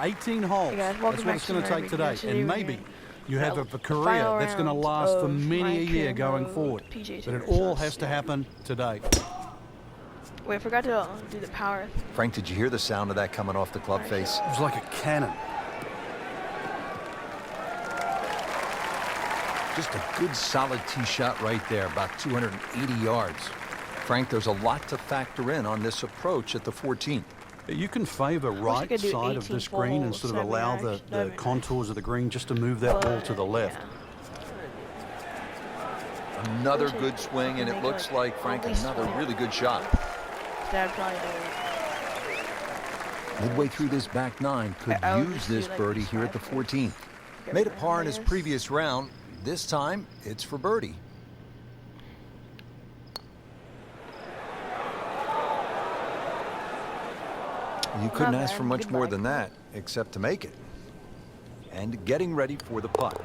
18 holes. Hey guys, That's welcome what back it's to going to take another today. video. And maybe you have a career final that's going to round last for of many a my year career going mode forward. PGA But it Tour all shots, has to yeah. happen today. Wait, I forgot to do the power. Frank, did you hear the sound of that coming off the club face? It was like a cannon. Just a good solid tee shot right there, about 280 yards. Frank, there's a lot to factor in on this approach at the 14th. You can favor right could do side of 18 this green and sort of full allow seven, the nice. contours of the green just to move that ball to the left. Yeah. Another good swing, and it looks like, Frank, another really good shot. Midway through this back nine, could use this birdie here at the 14th. Made a par in his previous round. This time, it's for birdie. You couldn't ask for much more than that, except to make it. And getting ready for the putt.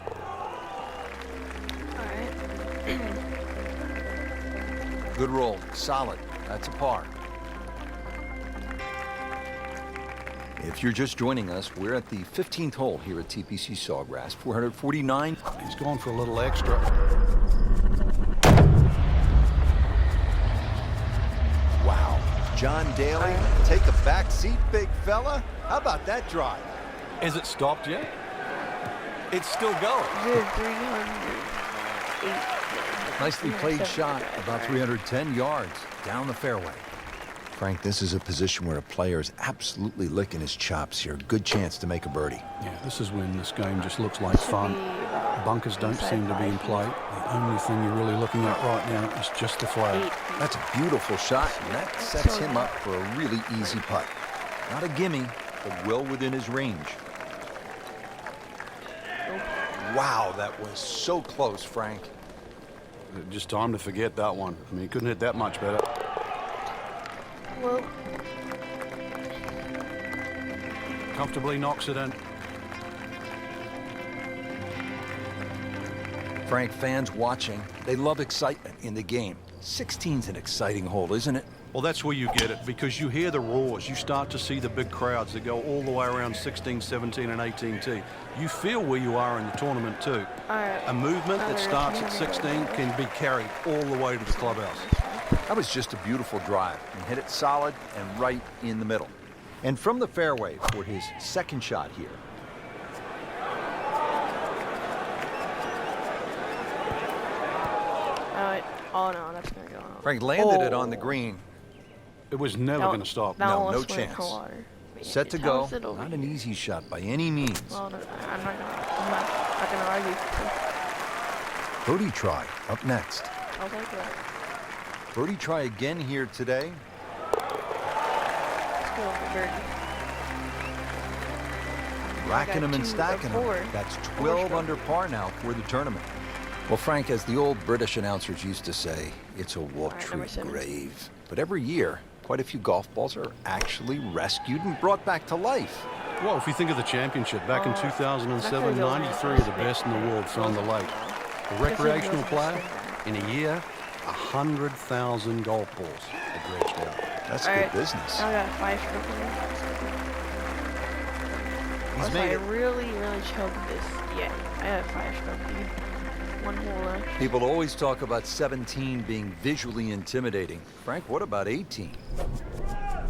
Good roll, solid. That's a par. If you're just joining us, we're at the 15th hole here at TPC Sawgrass, 449. He's gone for a little extra. Wow. John Daly, take a back seat, big fella. How about that drive? Has it stopped yet? It's still going. Nicely played shot, about 310 yards down the fairway. Frank, this is a position where a player is absolutely licking his chops here. Good chance to make a birdie. Yeah, this is when this game just looks like fun. Bunkers don't seem to be in play. The only thing you're really looking at right now is just the flag. That's a beautiful shot, and that sets him up for a really easy putt. Not a gimme, but well within his range. Wow, that was so close, Frank. Just time to forget that one. I mean, he couldn't hit that much better. Well, Comfortably knocks it in. Frank, fans watching, they love excitement in the game. 16's an exciting hole, isn't it? Well, that's where you get it, because you hear the roars. You start to see the big crowds that go all the way around 16, 17, and 18 tee. You feel where you are in the tournament, too. A movement that starts at 16 can be carried all the way to the clubhouse. That was just a beautiful drive. He hit it solid and right in the middle. And from the fairway for his second shot here. oh no, that's gonna go out. Frank landed it on the green. It was never going to stop. No, no chance. Set to go. Not an easy shot by any means. Well, I'm not gonna argue. Birdie try up next. I'll take that. Birdie try again here today. Let's go for birdie. Racking them and stacking them. That's 12 under par now for the tournament. Well, Frank, as the old British announcers used to say, it's a watery grave. But every year, quite a few golf balls are actually rescued and brought back to life. Well, if you think of the championship, back in 2007, 93 of the best in the world found the lake. A recreational player, in a year, 100,000 golf balls are dredged out. That's good business. I got a 5-stroke. He's made it. I really choked this. Yeah, I have 5-stroke, dude. One hole left. People always talk about 17 being visually intimidating. Frank, what about 18?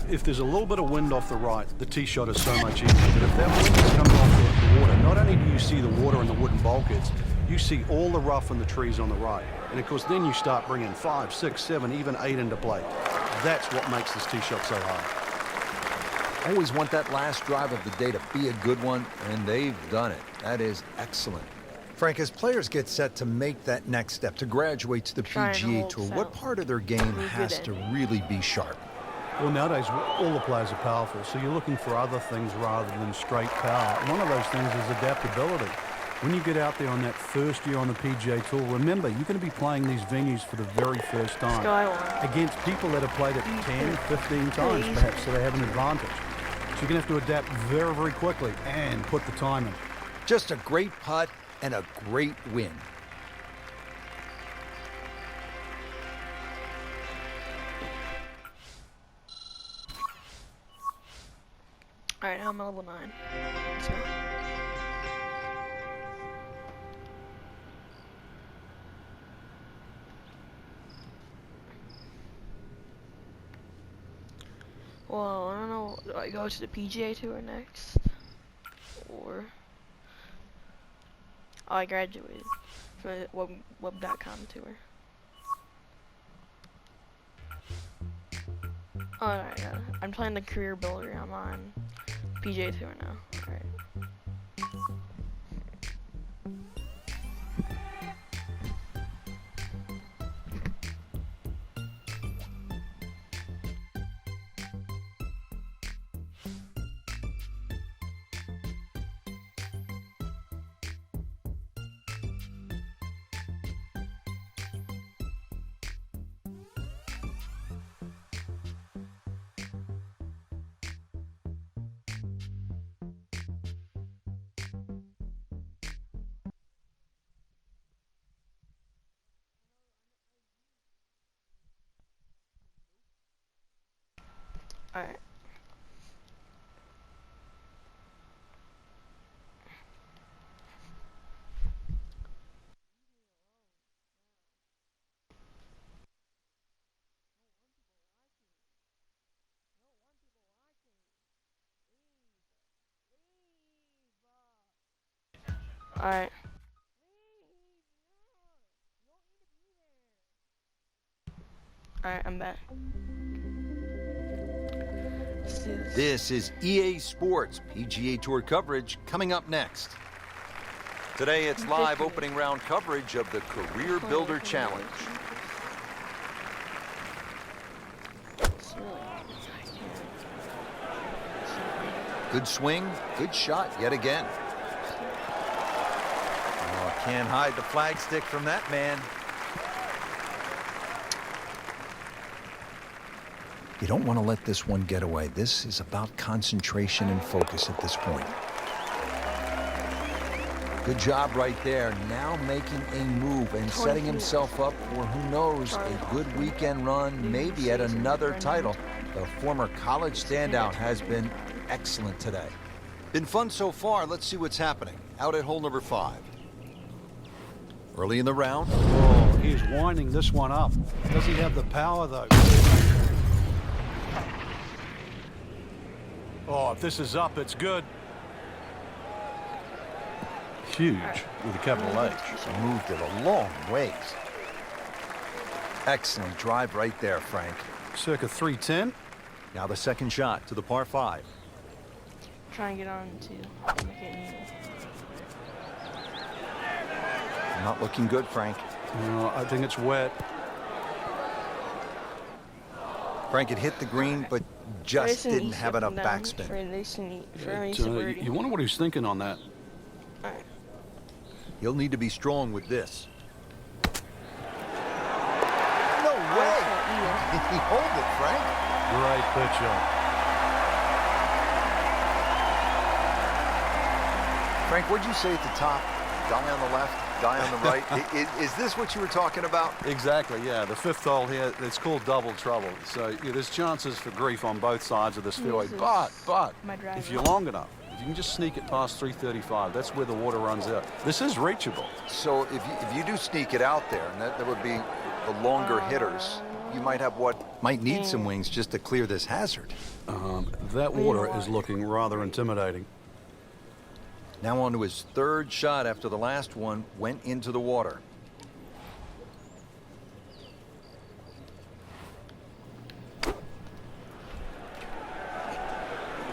If there's a little bit of wind off the right, the tee shot is so much easier. But if that wind is coming off the water, not only do you see the water and the wooden bulkheads, you see all the rough and the trees on the right. And of course, then you start bringing 5, 6, 7, even 8 into play. That's what makes this tee shot so hard. Always want that last drive of the day to be a good one, and they've done it. That is excellent. Frank, as players get set to make that next step, to graduate to the PGA Tour, what part of their game has to really be sharp? Well, nowadays, all the players are powerful, so you're looking for other things rather than straight power. And one of those things is adaptability. When you get out there on that first year on the PGA Tour, remember, you're going to be playing these venues for the very first time against people that have played it 10, 15 times, perhaps, so they have an advantage. So you're going to have to adapt very, very quickly and put the time in. Just a great putt and a great win. All right, now I'm level 9. So. Well, I don't know. Do I go to the PGA Tour next? Or... Oh, I graduated from the web.com tour. Oh, alright, yeah. I'm playing the career builder. I'm on PGA Tour now. Alright. Alright. Alright. Alright, I'm back. This is EA Sports PGA Tour coverage coming up next. Today it's live opening round coverage of the Career Builder Challenge. Good swing, good shot yet again. Oh, can't hide the flagstick from that man. You don't want to let this one get away. This is about concentration and focus at this point. Good job right there. Now making a move and setting himself up for, who knows, a good weekend run, maybe at another title. The former college standout has been excellent today. Been fun so far. Let's see what's happening. Out at hole number 5. Early in the round. Oh, he's winding this one up. Does he have the power, though? Oh, if this is up, it's good. Huge with a capital H. Moved it a long ways. Excellent drive right there, Frank. Circa 310. Now the second shot to the par 5. Try and get on to Not looking good, Frank. I think it's wet. Frank had hit the green, but just didn't have enough backspin. You wonder what he's thinking on that. Alright. He'll need to be strong with this. No way! He hold it, Frank. Great pitch. Frank, what'd you say at the top? Guy on the left, guy on the right. Is this what you were talking about? Exactly, yeah. The 5th hole here, it's called double trouble. So yeah, there's chances for grief on both sides of this fairway. But if you're long enough, if you can just sneak it past 335, that's where the water runs out. This is reachable. So if you do sneak it out there, and that would be the longer hitters, you might have what might need some wings just to clear this hazard. That water is looking rather intimidating. Now on to his 3rd shot after the last one went into the water.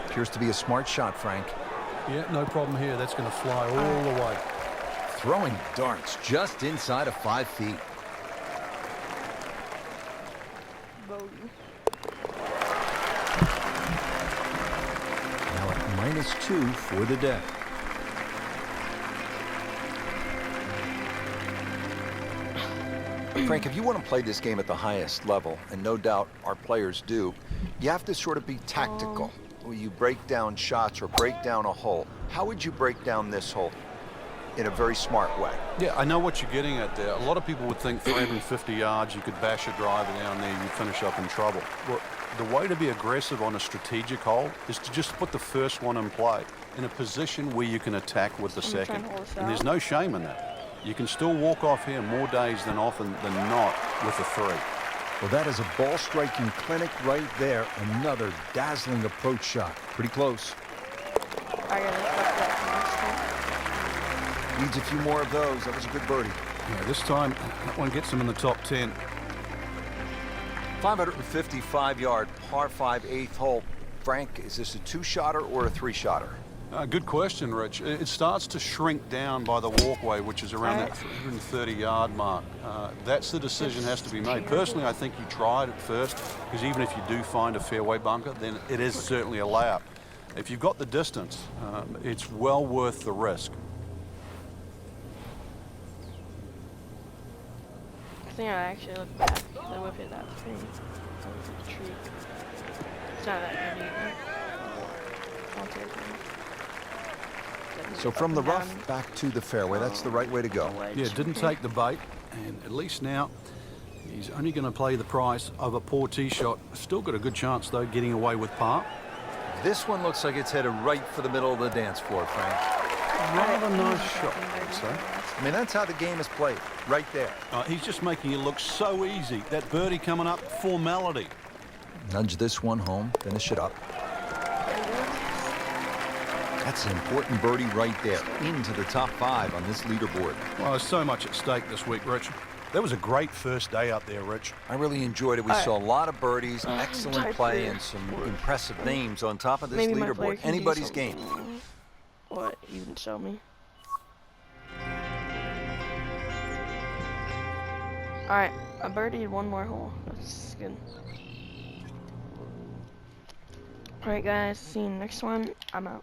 Appears to be a smart shot, Frank. Yeah, no problem here. That's going to fly all the way. Throwing darts just inside of 5 feet. Now at -2 for the day. Frank, if you want to play this game at the highest level, and no doubt our players do, you have to sort of be tactical. You break down shots or break down a hole. How would you break down this hole in a very smart way? Yeah, I know what you're getting at there. A lot of people would think 350 yards, you could bash a driver down there, you'd finish up in trouble. Well, The way to be aggressive on a strategic hole is to just put the first one in play in a position where you can attack with the second. And there's no shame in that. You can still walk off here more days than often than not with a 3. Well, that is a ball striking clinic right there. Another dazzling approach shot. Pretty close. I gotta fuck that Needs a few more of those. That was a good birdie. Yeah, this time that one gets him in the top 10. 555-yard par 5 8th hole. Frank, is this a 2-shotter or a 3-shotter? Good question, Rich. It starts to shrink down by the walkway, which is around that 330-yard mark. That's the decision has to be made. Personally, I think you try it at first, because even if you do find a fairway bunker, then it is certainly a layup. If you've got the distance, it's well worth the risk. I think I actually look back because I whip it that thing. The tree. It's not that heavy either. So from the rough back to the fairway, that's the right way to go. Yeah, didn't take the bait, and at least now he's only going to play the price of a poor tee shot. Still got a good chance, though, getting away with par. This one looks like it's headed right for the middle of the dance floor, Frank. Rather nice shot, I'd say. I mean, that's how the game is played, right there. He's just making it look so easy. That birdie coming up, formality. Nudge this one home, finish it up. That's an important birdie right there, into the top 5 on this leaderboard. Well, there's so much at stake this week, Rich. That was a great first day out there, Rich. I really enjoyed it. We saw a lot of birdies, excellent play, and some impressive names on top of this leaderboard. Anybody's game. What you can show me. Alright, I birdied one more hole. That's good. Alright guys, see you next one. I'm out.